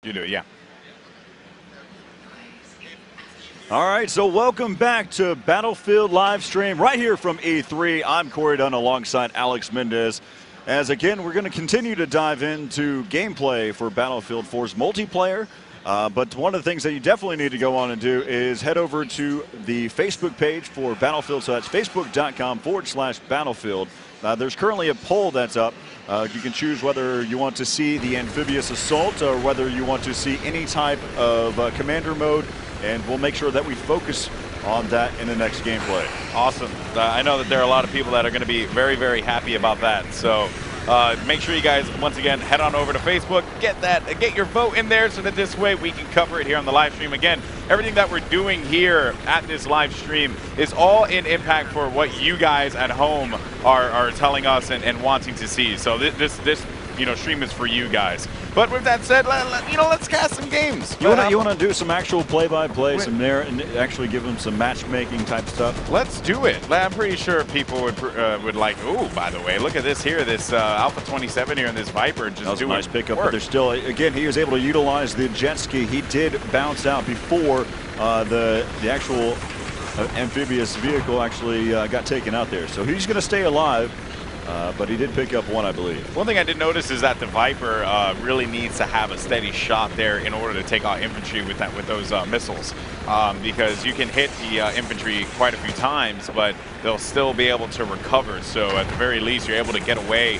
You do, yeah. All right, so welcome back to Battlefield Livestream right here from E3. I'm Corey Dunn alongside Alex Mendez. As again, we're going to continue to dive into gameplay for Battlefield 4's multiplayer. But one of the things that you definitely need to go on and do is head over to the Facebook page for Battlefield. So that's facebook.com/Battlefield. There's currently a poll that's up. You can choose whether you want to see the amphibious assault or whether you want to see any type of commander mode. And we'll make sure that we focus on that in the next gameplay. Awesome. I know that there are a lot of people that are going to be very, very happy about that. So make sure you guys, once again, head on over to Facebook, get your vote in there so that this way we can cover it here on the live stream. Again, everything that we're doing here at this live stream is all in impact for what you guys at home are telling us and wanting to see. So this stream is for you guys. But with that said, let's cast some games. You want to do some actual play-by-play, and actually give them some matchmaking type stuff? Let's do it. I'm pretty sure people would like. Oh, by the way, look at this here. This Alpha 27 here and this Viper just doing a nice pickup. Work. But there's still, again, he was able to utilize the jet ski. He did bounce out before the actual amphibious vehicle actually got taken out there. So he's going to stay alive. But he did pick up one, I believe. One thing I did notice is that the Viper really needs to have a steady shot there in order to take out infantry with those missiles, because you can hit the infantry quite a few times, but they'll still be able to recover. So at the very least, you're able to get away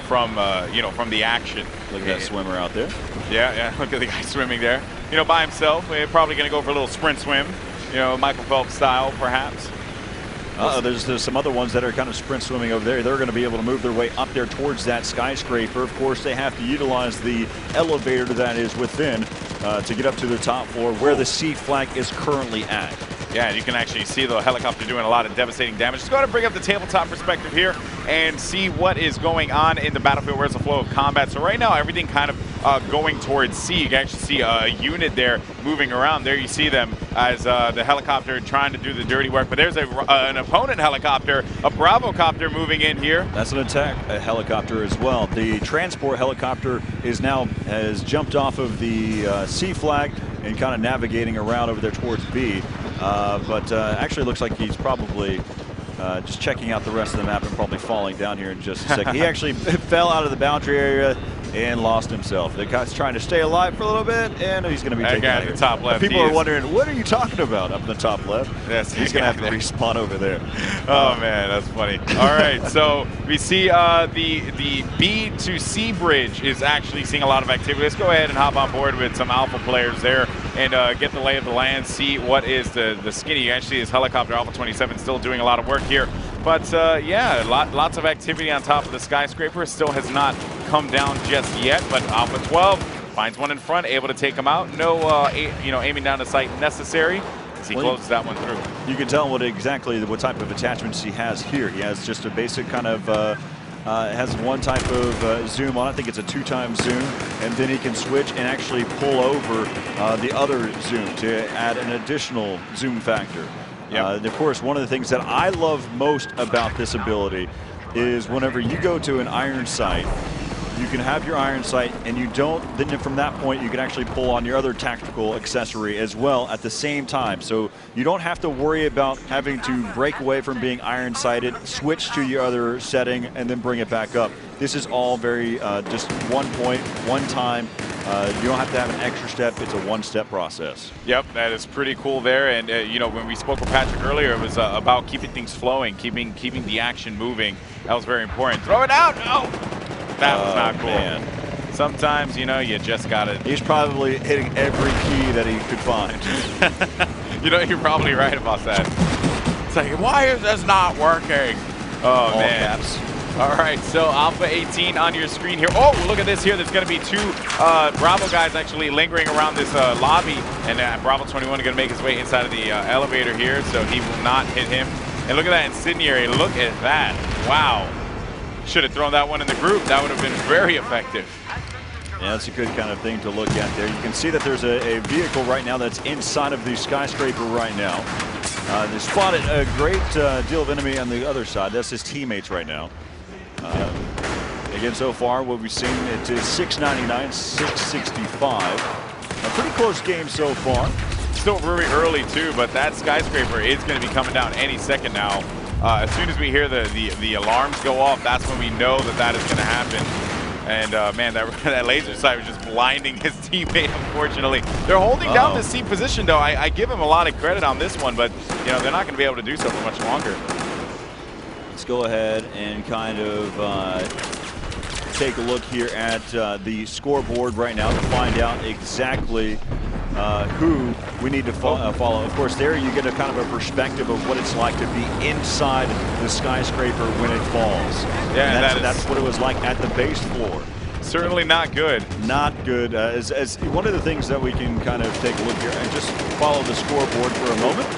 from the action. Look at that swimmer out there. Yeah. Look at the guy swimming there. By himself. We're probably going to go for a little sprint swim. Michael Phelps style, perhaps. There's some other ones that are kind of sprint swimming over there. They're going to be able to move their way up there towards that skyscraper. Of course, they have to utilize the elevator that is within to get up to the top floor where the C flag is currently at. Yeah, you can actually see the helicopter doing a lot of devastating damage. Let's go ahead and bring up the tabletop perspective here and see what is going on in the battlefield. Where's the flow of combat? So right now, everything kind of going towards C. You can actually see a unit there moving around. There you see them as the helicopter trying to do the dirty work. But there's an opponent helicopter, a Bravo copter moving in here. That's an attack helicopter as well. The transport helicopter has jumped off of the C flag and kind of navigating around over there towards B. But actually looks like he's probably just checking out the rest of the map and probably falling down here in just a second. He actually fell out of the boundary area and lost himself. The guy's trying to stay alive for a little bit, and he's going to be taken out at the top left. People are wondering, what are you talking about up in the top left? Yes, he's going to have to respawn over there. Oh, man, that's funny. All right, so we see the B to C bridge is actually seeing a lot of activity. Let's go ahead and hop on board with some Alpha players there and get the lay of the land, see what is the skinny. You actually see this helicopter, Alpha 27, still doing a lot of work here. But, yeah, lots of activity on top of the skyscraper. Still has not come down just yet, but Alpha 12 finds one in front, able to take him out. No, aiming down the sight necessary as he closes that one through. You can tell what type of attachments he has here. He has just a basic kind of has one type of zoom on. I think it's a 2-time zoom, and then he can switch and actually pull over the other zoom to add an additional zoom factor. Yep. Of course, one of the things that I love most about this ability is whenever you go to an iron sight, you can have your iron sight, and then from that point you can actually pull on your other tactical accessory as well at the same time. So you don't have to worry about having to break away from being iron sighted, switch to your other setting, and then bring it back up. This is all very just one point, one time. You don't have to have an extra step. It's a one-step process. Yep, that is pretty cool there. And when we spoke with Patrick earlier, it was about keeping things flowing, keeping the action moving. That was very important. Throw it out! No! That was not cool. Man. Sometimes, you just got to... He's probably hitting every key that he could find. You're probably right about that. It's like, why is this not working? Oh, all man. Caps. All right, so Alpha 18 on your screen here. Oh, look at this here. There's going to be 2 Bravo guys actually lingering around this lobby. And Bravo 21 is going to make his way inside of the elevator here, so he will not hit him. And look at that incendiary. Look at that. Wow. Should have thrown that one in the group. That would have been very effective. Yeah, that's a good kind of thing to look at there. You can see that there's a vehicle right now that's inside of the skyscraper right now. They spotted a great deal of enemy on the other side. That's his teammates right now. Again, so far, what we've seen, it is 699, 665. A pretty close game so far. Still very early, too, but that skyscraper is going to be coming down any second now. As soon as we hear the alarms go off, that's when we know that is going to happen. And, man, that laser sight was just blinding his teammate, unfortunately. They're holding down the C position, though. I give him a lot of credit on this one, but, you know, they're not going to be able to do so for much longer. Let's go ahead and kind of take a look here at the scoreboard right now to find out exactly who we need to follow. Of course, there you get a kind of a perspective of what it's like to be inside the skyscraper when it falls. Yeah, and that's what it was like at the base floor. Certainly not good. Not good. As one of the things that we can kind of take a look here and just follow the scoreboard for a moment.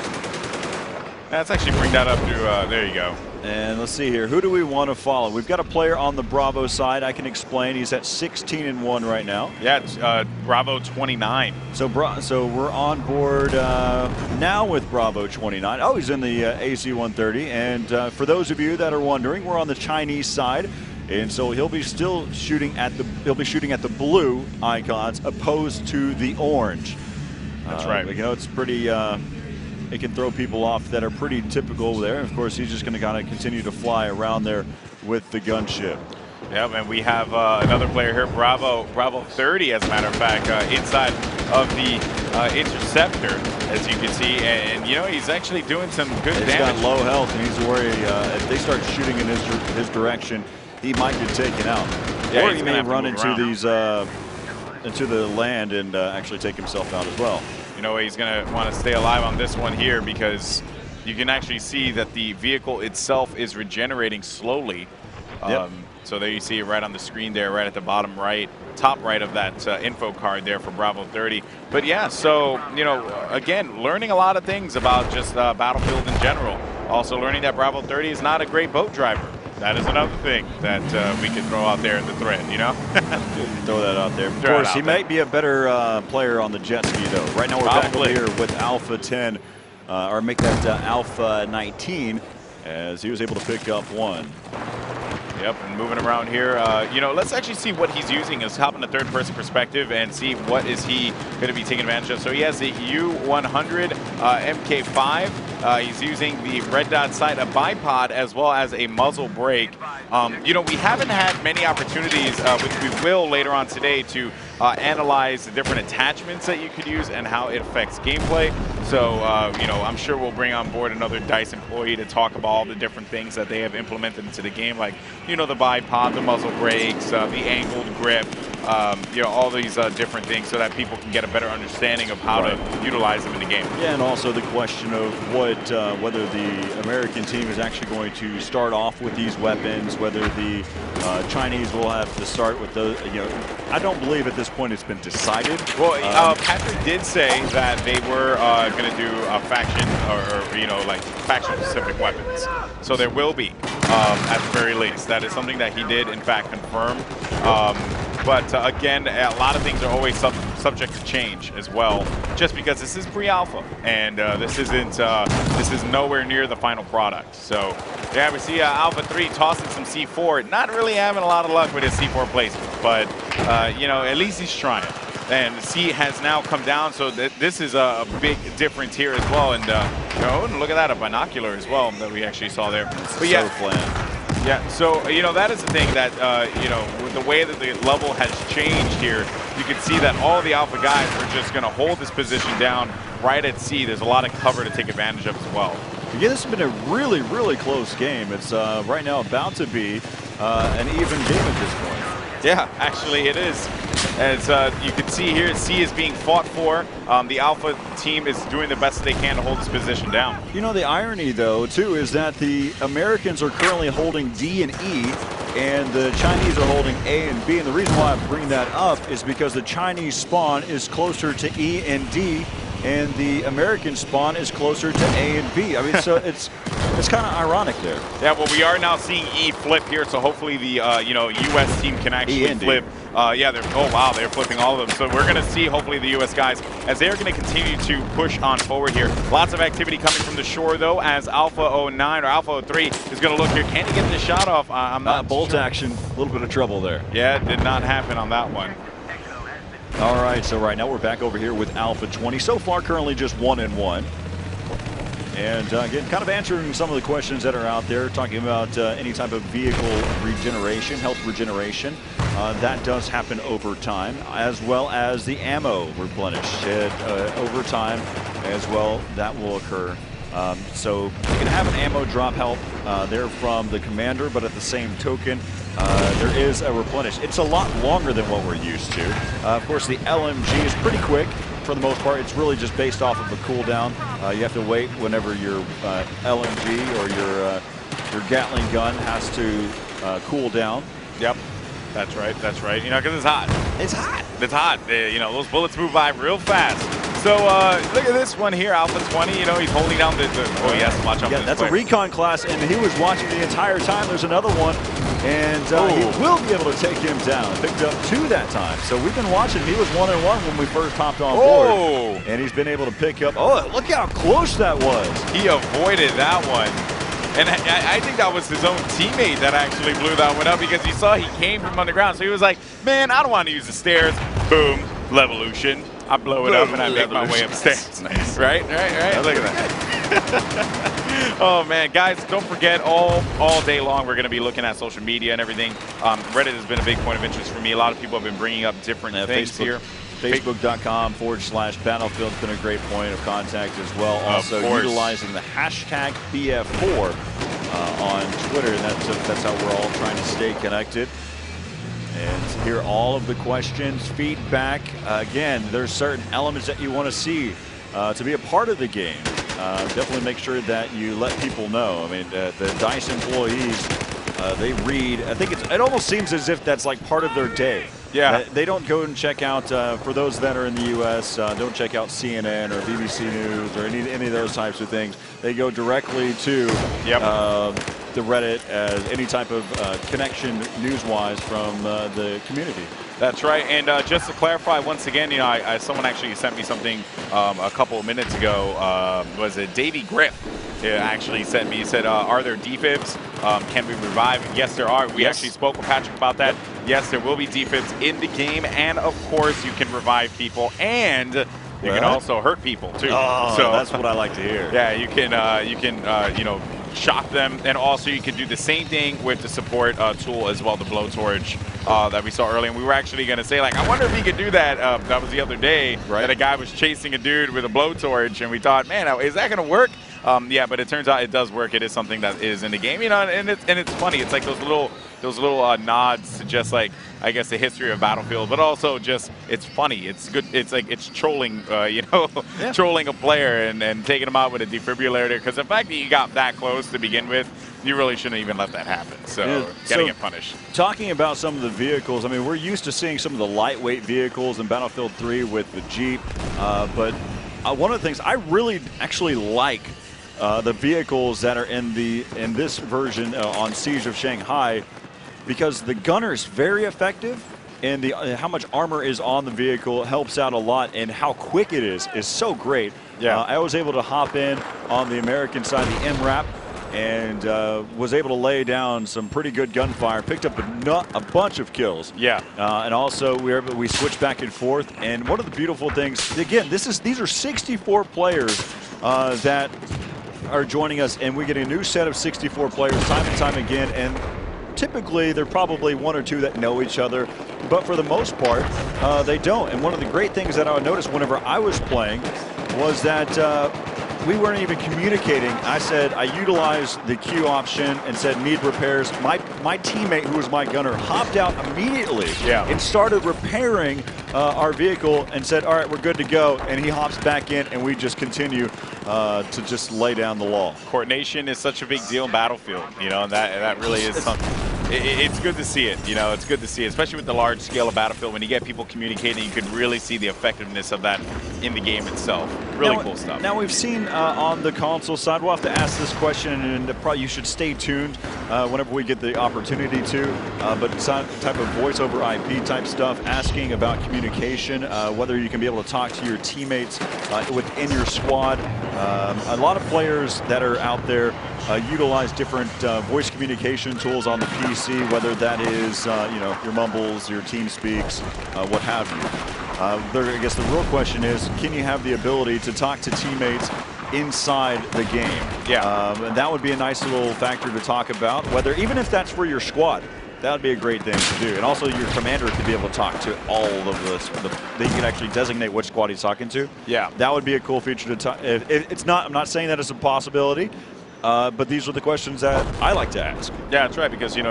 Let's actually bring that up to, there you go. And let's see here. Who do we want to follow? We've got a player on the Bravo side. I can explain. He's at 16-1 right now. Yeah, it's, Bravo 29. So we're on board now with Bravo 29. Oh, he's in the AC 130. And for those of you that are wondering, we're on the Chinese side. And so he'll be shooting at the blue icons opposed to the orange. That's right. You know, it's pretty. It can throw people off that are pretty typical there. Of course, he's just going to kind of continue to fly around there with the gunship. Yep, and we have another player here, Bravo 30, as a matter of fact, inside of the interceptor, as you can see. And you know, he's actually doing some good damage. He's got low health, and he's worried if they start shooting in his direction, he might get taken out. Yeah, or he may run into these into the land and actually take himself out as well. You know, he's going to want to stay alive on this one here because you can actually see that the vehicle itself is regenerating slowly. Yep. So there you see it right on the screen there, right at the bottom right, top right of that info card there for Bravo 30. But yeah, so, you know, again, learning a lot of things about just Battlefield in general. Also learning that Bravo 30 is not a great boat driver. That is another thing that we could throw out there in the thread, you know? Throw that out there. Of course, he might be a better player on the jet ski, though. Right now we're back over here with Alpha 10, or make that Alpha 19, as he was able to pick up one. Yep, and moving around here, you know, let's actually see what he's using. Let's hop in the third-person perspective and see what is he going to be taking advantage of. So he has the U100 MK5. He's using the red dot sight, a bipod, as well as a muzzle brake. You know, we haven't had many opportunities, which we will later on today, to analyze the different attachments that you could use and how it affects gameplay. So, you know, I'm sure we'll bring on board another DICE employee to talk about all the different things that they have implemented into the game, like, you know, the bipod, the muzzle brakes, the angled grip, you know, all these different things so that people can get a better understanding of how to utilize them in the game. Yeah, and also the question of whether the American team is actually going to start off with these weapons, whether the Chinese will have to start with those. You know, I don't believe at this point it's been decided. Well, Patrick did say that they were going to do a faction or, you know, like faction-specific weapons. So there will be, at the very least. That is something that he did, in fact, confirm. But again, a lot of things are always subject to change as well, just because this is pre-alpha and this is nowhere near the final product. So yeah, we see Alpha 3 tossing some C4, not really having a lot of luck with his C4 placement, but you know, at least he's trying. And C has now come down, so this is a big difference here as well. And you know, look at that, a binocular as well that we actually saw there. But yeah. Yeah, so, you know, that is the thing that, you know, with the way that the level has changed here, you can see that all the Alpha guys are just going to hold this position down right at C. There's a lot of cover to take advantage of as well. Yeah, this has been a really, really close game. It's right now about to be an even game at this point. Yeah, actually it is. As you can see here, C is being fought for. The Alpha team is doing the best that they can to hold this position down. You know, the irony, though, too, is that the Americans are currently holding D and E, and the Chinese are holding A and B. And the reason why I bring that up is because the Chinese spawn is closer to E and D and the American spawn is closer to A and B. I mean, so it's kind of ironic there. Yeah, well, we are now seeing E flip here, so hopefully the U.S. team can actually flip. Yeah, they're flipping all of them. So we're going to see hopefully the U.S. guys as they're going to continue to push on forward here. Lots of activity coming from the shore though, as Alpha 09 or Alpha 03 is going to look here. Can he get the shot off? I'm not bolt sure. action, a little bit of trouble there. Yeah, it did not happen on that one. All right, so right now we're back over here with Alpha 20. So far, currently just 1-1. And again, kind of answering some of the questions that are out there, talking about any type of vehicle regeneration, health regeneration. That does happen over time, as well as the ammo replenish over time as well. That will occur. So you can have an ammo drop help there from the commander, but at the same token, there is a replenish. It's a lot longer than what we're used to. Of course, the LMG is pretty quick. For the most part, it's really just based off of a cooldown. You have to wait whenever your LMG or your Gatling gun has to cool down. Yep, that's right. That's right. You know, because it's hot. It's hot. It's hot. Those bullets move by real fast. So look at this one here, Alpha 20. You know, he's holding down the oh, he has to watch out. Yeah, that's a recon class, and he was watching the entire time. There's another one, and he will be able to take him down. Picked up 2 that time. So we've been watching. He was 1-1 when we first hopped on board, and he's been able to pick up. Oh, look how close that was. He avoided that one. And I think that was his own teammate that actually blew that one up, because he saw he came from underground. So he was like, man, I don't want to use the stairs. Boom, levolution. I blow it up and I make my way upstairs. Nice. Right? Look at that. Oh, man. Guys, don't forget, all day long, we're going to be looking at social media and everything. Reddit has been a big point of interest for me. A lot of people have been bringing up different things here. Facebook.com/Battlefield has been a great point of contact as well. Also utilizing the hashtag BF4 on Twitter. That's how we're all trying to stay connected. And hear all of the questions, feedback. Again, there's certain elements that you want to see to be a part of the game. Definitely make sure that you let people know. I mean, the DICE employees, they read. I think it almost seems as if that's like part of their day. Yeah. They don't go and check out, for those that are in the U.S., don't check out CNN or BBC News or any of those types of things. They go directly to the Reddit as any type of connection news-wise from the community. That's right. And just to clarify, once again, someone actually sent me something a couple of minutes ago. Was it Davey Griff? Actually sent me. He said, are there defibs? Can we revive? Yes, there are. We actually spoke with Patrick about that. Yes, there will be defibs in the game. And, of course, you can revive people. And you can also hurt people, too. Oh, so that's what I like to hear. Yeah, you can shock them, and also you can do the same thing with the support tool as well, the blowtorch that we saw earlier. And we were actually going to say, like, I wonder if he could do that. That was the other day that a guy was chasing a dude with a blowtorch, and we thought, man, is that going to work? Yeah, but it turns out it does work. It is something that is in the game, and it's funny. It's like those little nods to just, like, I guess, the history of Battlefield, but also just it's funny. It's good. It's like it's trolling, trolling a player and taking him out with a defibrillator. Because the fact that you got that close to begin with, you really shouldn't even let that happen. So getting it punished. Talking about some of the vehicles, I mean, we're used to seeing some of the lightweight vehicles in Battlefield 3 with the Jeep, but one of the things I really actually like. The vehicles that are in this version on Siege of Shanghai, because the gunner is very effective, and how much armor is on the vehicle helps out a lot, and how quick it is so great. Yeah, I was able to hop in on the American side, the MRAP, and was able to lay down some pretty good gunfire. Picked up a bunch of kills. Yeah, and also we switched back and forth. And one of the beautiful things, again, these are 64 players that are joining us, and we get a new set of 64 players time and time again, and typically they're probably 1 or 2 that know each other, but for the most part they don't. And one of the great things that I would notice whenever I was playing was that we weren't even communicating. I utilized the Q option and said need repairs. My teammate, who was my gunner, hopped out immediately and started repairing our vehicle and said, all right, we're good to go. And he hops back in, and we just continue to just lay down the law. Coordination is such a big deal in Battlefield, and that really is something. It's good to see it, it's good to see it, especially with the large scale of Battlefield. When you get people communicating, you can really see the effectiveness of that in the game itself. Really cool stuff. Now we've seen on the console side, we'll have to ask this question, and probably you should stay tuned whenever we get the opportunity to. But some type of voice over IP type stuff, asking about communication, whether you can be able to talk to your teammates within your squad. A lot of players that are out there utilize different voice communication tools on the PC, whether that is your Mumbles, your TeamSpeaks, what have you. I guess the real question is, can you have the ability to talk to teammates inside the game? Yeah. And that would be a nice little factor to talk about, whether even if that's for your squad. That would be a great thing to do. And also your commander could be able to talk to all of this. They can actually designate which squad he's talking to. Yeah. That would be a cool feature to talk. It's not, I'm not saying that it's a possibility. But these are the questions that I like to ask. Yeah, that's right, because you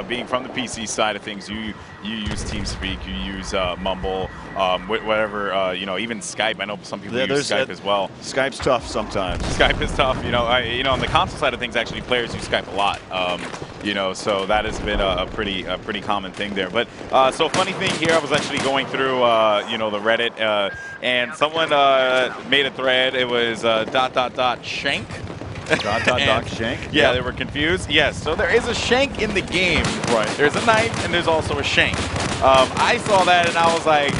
being from the PC side of things, you use TeamSpeak, you use Mumble, whatever, even Skype. I know some people use Skype as well. Skype's tough sometimes. Skype is tough. On the console side of things, actually, players use Skype a lot. So that has been a pretty common thing there. But so funny thing here, I was actually going through the Reddit, and someone made a thread. It was .. shank. Shank? Yeah, they were confused. Yes, so there is a shank in the game. Right. There's a knife and there's also a shank. I saw that and I was like,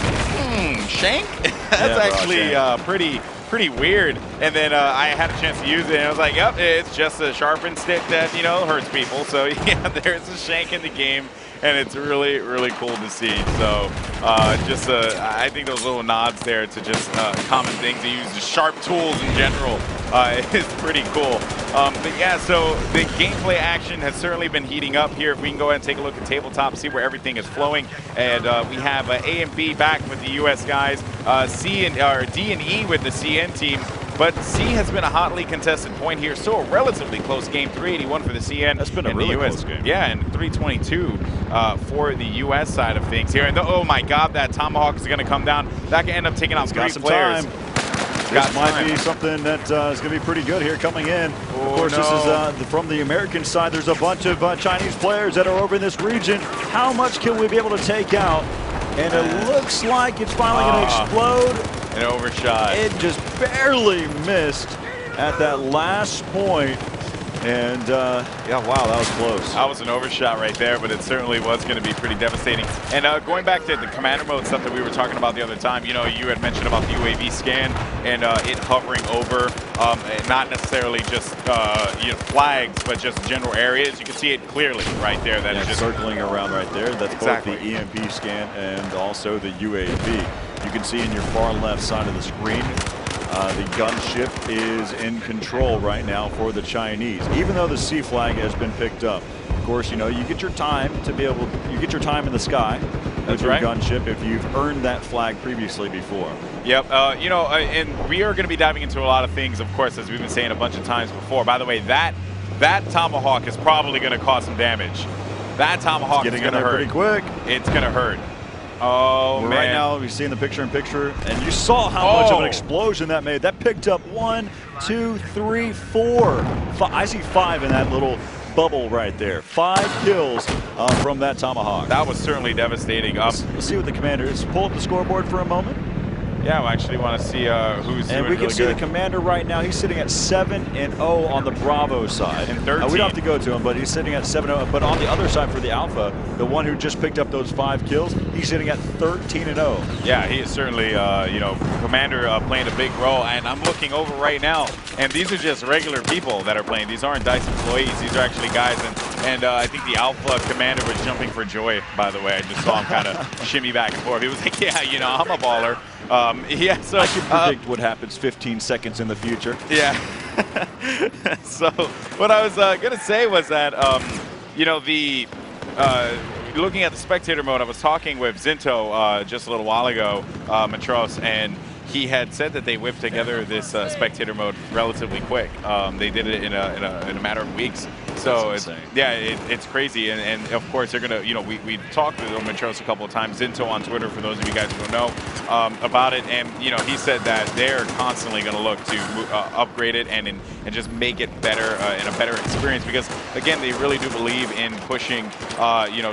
shank? That's actually pretty weird. And then I had a chance to use it and I was like, yep, it's just a sharpened stick that, hurts people. So yeah, there's a shank in the game. And it's really, really cool to see. So I think those little nods there to just common things to use, just sharp tools in general, is pretty cool. But yeah, so the gameplay action has certainly been heating up here. If we can go ahead and take a look at tabletop, see where everything is flowing. And we have A and B back with the US guys, D and E with the CN team. But C has been a hotly contested point here. Still a relatively close game, 381 for the CN. That's been a really close game. Yeah, and 322 for the U.S. side of things here. And oh my God, that Tomahawk is going to come down. That can end up taking out 3 players. This might be something that is going to be pretty good here coming in. Oh, of course, this is from the American side. There's a bunch of Chinese players that are over in this region. How much can we be able to take out? And it looks like it's finally going to explode. An overshot. It just barely missed at that last point. And, yeah, wow, that was close. That was an overshot right there, but it certainly was going to be pretty devastating. And going back to the commander mode stuff that we were talking about the other time, you had mentioned about the UAV scan and it hovering over, not necessarily just flags, but just general areas. You can see it clearly right there. That is just circling around right there. That's exactly. Both the EMP scan and also the UAV. You can see in your far left side of the screen, the gunship is in control right now for the Chinese, even though the C flag has been picked up. Of course, you get your time to be able, you get your time in the sky with your gunship if you've earned that flag previously before. Yep, and we are going to be diving into a lot of things, of course, as we've been saying a bunch of times before. By the way, that Tomahawk is probably going to cause some damage. That Tomahawk is going to hurt. Pretty quick. It's going to hurt. Oh, man. Right now, you're seeing the picture-in-picture, and you saw how much of an explosion that made. That picked up 1, 2, 3, 4. I see 5 in that little bubble right there. 5 kills from that Tomahawk. That was certainly devastating. Let's see what the commander is. Pull up the scoreboard for a moment. Yeah, I actually want to see who's doing. And we can see the commander right now. He's sitting at 7-0 on the Bravo side. And 13. We don't have to go to him, but he's sitting at 7-0. But on the other side for the Alpha, the one who just picked up those 5 kills, he's sitting at 13-0. Yeah, he is certainly, commander playing a big role. And I'm looking over right now, and these are just regular people that are playing. These aren't DICE employees. These are actually guys. And I think the Alpha commander was jumping for joy, by the way. I just saw him kind of shimmy back and forth. He was like, yeah, I'm a baller. Yeah, so I can predict what happens 15 seconds in the future. Yeah. So what I was going to say was that, looking at the spectator mode, I was talking with Zinto just a little while ago, Matros, and he had said that they whipped together this spectator mode relatively quick. They did it in a matter of weeks. So it's crazy, and of course they're gonna, we talked with Matros a couple of times, Zinto on Twitter for those of you guys who don't know about it, and he said that they're constantly gonna look to upgrade it and just make it better and a better experience, because again they really do believe in pushing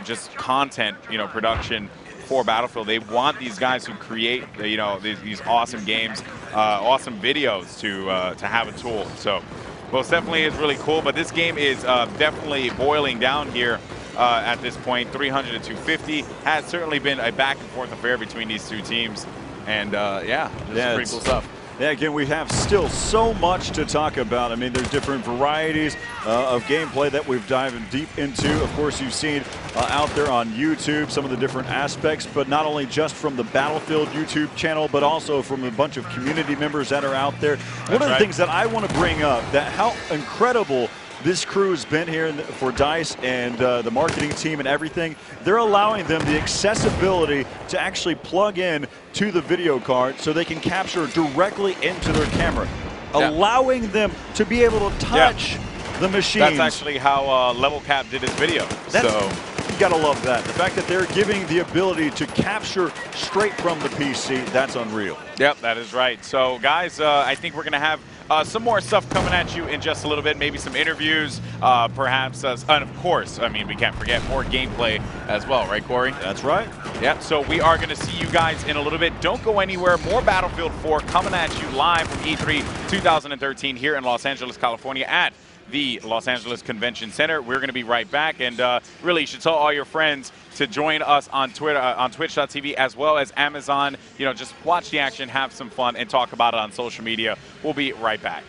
just content production for Battlefield. They want these guys who create, you know, these awesome games, awesome videos to have a tool. So most definitely is really cool. But this game is definitely boiling down here at this point. 300 to 250 has certainly been a back and forth affair between these two teams. And yeah, pretty cool stuff. Yeah, again, we have still so much to talk about. I mean, there's different varieties of gameplay that we've dived deep into. Of course, you've seen out there on YouTube some of the different aspects, but not only just from the Battlefield YouTube channel, but also from a bunch of community members that are out there. One of the things that I want to bring up, that how incredible this crew has been here for DICE and the marketing team and everything. They're allowing them the accessibility to actually plug in to the video card so they can capture directly into their camera, allowing them to be able to touch the machine. That's actually how Level Cap did his video. You gotta love that. The fact that they're giving the ability to capture straight from the PC, that's unreal. Yep, that is right. So guys, I think we're gonna have some more stuff coming at you in just a little bit, maybe some interviews, perhaps, and of course, I mean, we can't forget more gameplay as well, right, Corey? That's right. Yep, so we are going to see you guys in a little bit. Don't go anywhere. More Battlefield 4 coming at you live from E3 2013 here in Los Angeles, California at the Los Angeles Convention Center. We're going to be right back, and really, you should tell all your friends to join us on Twitter, on Twitch.tv, as well as Amazon. You know, just watch the action, have some fun, and talk about it on social media. We'll be right back.